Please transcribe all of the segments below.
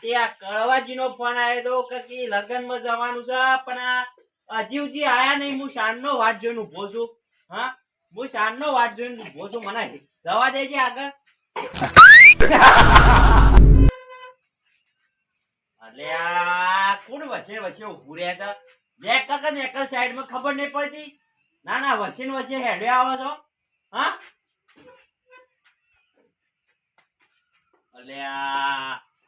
તે આ કળવાજીનો ફોન આવ્યો તો કે લગનમાં જવાનું છે પણ આ હજી આયા નહીં. હું શાનનો વાટ જોઈને ઊભો છું. હા, હું શાનનો વાટ જોઈને ઊભો છું. મને જવા દેજે આગળ. એટલે આ કોણ વસે ઊભું રહે છે? નેક કાકા નેકર સાઈડમાં ખબર નહીં પડતી. ના વસે હેડે આવો છો. હા, એટલે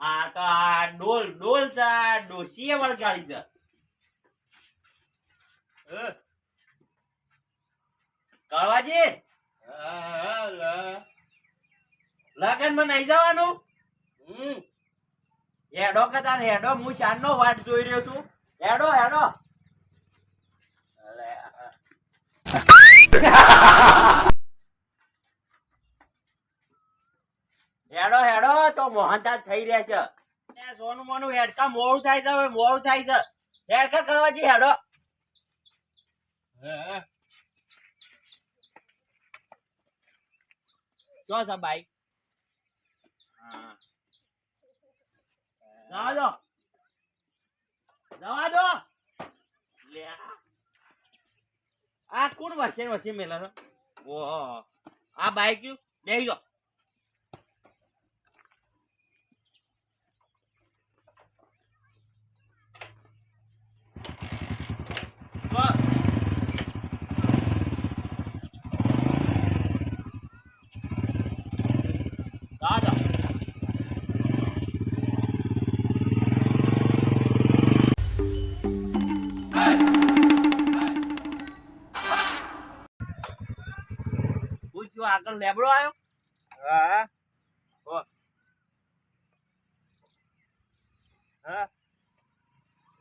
આ તો આ ડોલ છે. ડોસીએ વળગાડી છે. કળવાજી લગન માં નહીં જવાનું? હેડો કદાચ હેડો. હું શાનનો વાટ જોઈ રહ્યો છું. હેડો હેડો તો મોહનદાસ થઈ રહ્યા છે. સોનું મોનું હેડકા મોડું થાય છે. હેડકા કળવાજી હેડો. શું છે બાઈક? જવા દો. લે આ કોણ વસે મેલા છે? ઓહો, આ બાઈક બેહી જો. આગળ લેબડો આવ્યો. હા,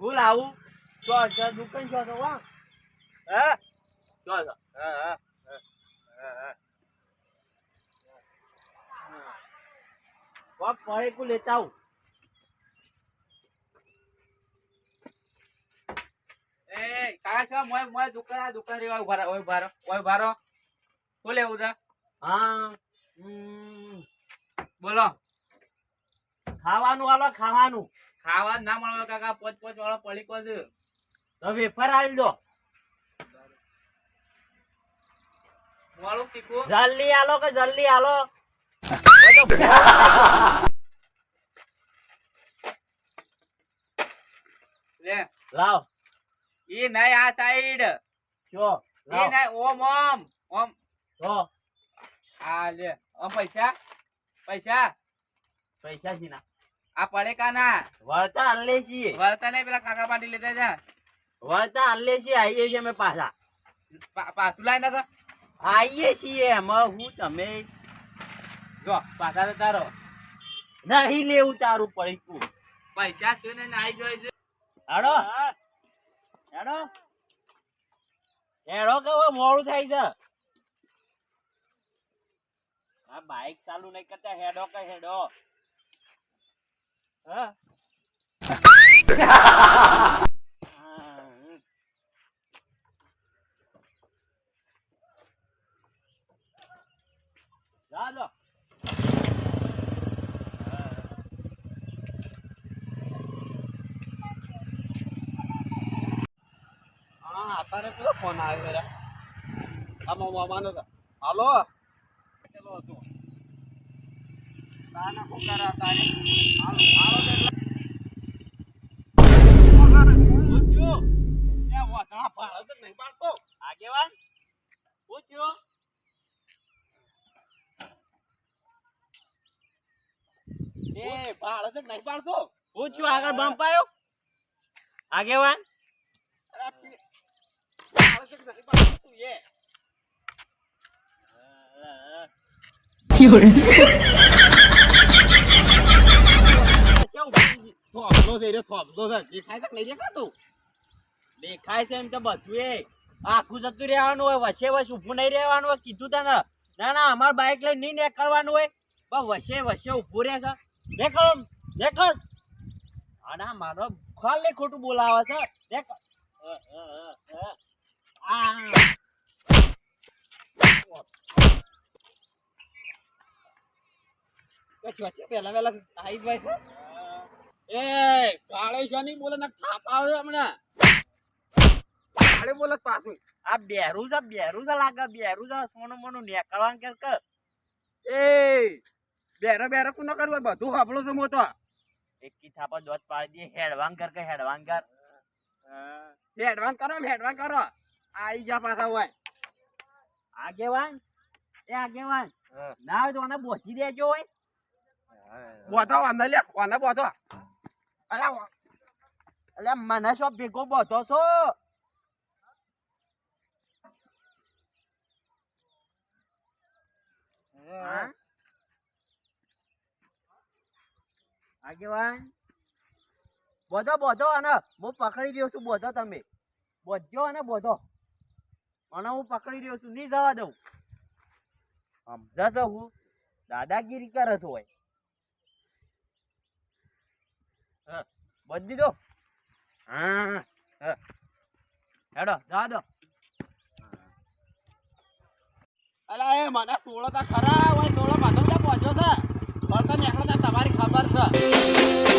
ફૂલ આવું દુકાન છો તો વા. પડે કો લેતા આવું. એ કાકા મોય દુકાન રેવા ઉભારો શું લેવું છે? હા, બોલો. ખાવાનું આલો. ખાવા ના મળે કાકા. 5 વાળો પડીકો છે તો વેફર આલી દો. મોળું તીખું જલ્દી આલો. લે લાવ. ઈ નહીં આ સાઈડ. જો ઈ નહીં ઓમ તો આ લે. પૈસા છે ના. આ પડે કા ના વળતા આલે છીએ. વળતા નહીં પેલા કાકા પાટી લેતા જા. વળતા આલે છીએ. આવીએ છીએ અમે પાછા. પાછું લાઈ ના આવીએ છીએ. એમાં હું તમે જો પાછા તો તારો નહીં લેવું તારું પડીકું. પૈસા શું ને નાઈ જોઈ છે. હેડો કે મોડું થાય છે. આ બાઈક ચાલુ નહીં કરતા. હેડો. હા, ચાલો. અત્યારે પેલો ફોન આવ્યો. આમાં મામાનો હાલો ચલો હતો તાના કોકારા તારે હાલો પૂછ્યો એ વાતા પાડો તો નહીં પાડતો. આગેવાન પૂછ્યો. એ પાડો તો નહીં પાડતો. પૂછ્યું આગળ બમ્પ આવ્યો. આગેવાન દેખાય છે એમ તો બધું. આખું જતું રહેવાનું હોય. વસે ઉભું નહીં રહેવાનું હોય. કીધું તને. ના અમાર બાઈક લઈને નહીં નીકળવાનું હોય. પણ વસે ઉભું રહે છે. નીકળ. ના મારો ખાલી ખોટું બોલાવે છે. એ કાળે છે નહીં બોલે ને થાપ આવે હમણાં કાળે બોલે પાછું આ બેરું છે લાગે બેરું છે સોનું મોનું નેકળવાનું કે કે એ બેરો બેરો કુનો કરવો બધું હાંભળો છે મોતો એકી થાપા દોત પાડી દે હેડવાંગ કર કે હેડવાંગ કર હેડવાન કરો આઈ જા પાછા હોય આગેવાન એ આગેવાન ના હોય તો મને બોધી દેજો હોય બોધો વાંધો લે વાંધો બોધો અલા એટલે મને શું ભેગો બોધો છો હા? આગેવાન બોધો અને હું પકડી રહ્યો છું બોધો તમે બોધજો અને બોધો અને હું પકડી રહ્યો છું નહીં જવા દઉં સમજાશો હું દાદાગીરી કરે છો હોય બોધ દીધો હા હેડો જવા દો અલા એ મને સોળો તા ખરા હોય સોળો માધવ પહોંચ્યો છે પણ તને એકલો તમારી ખબર છે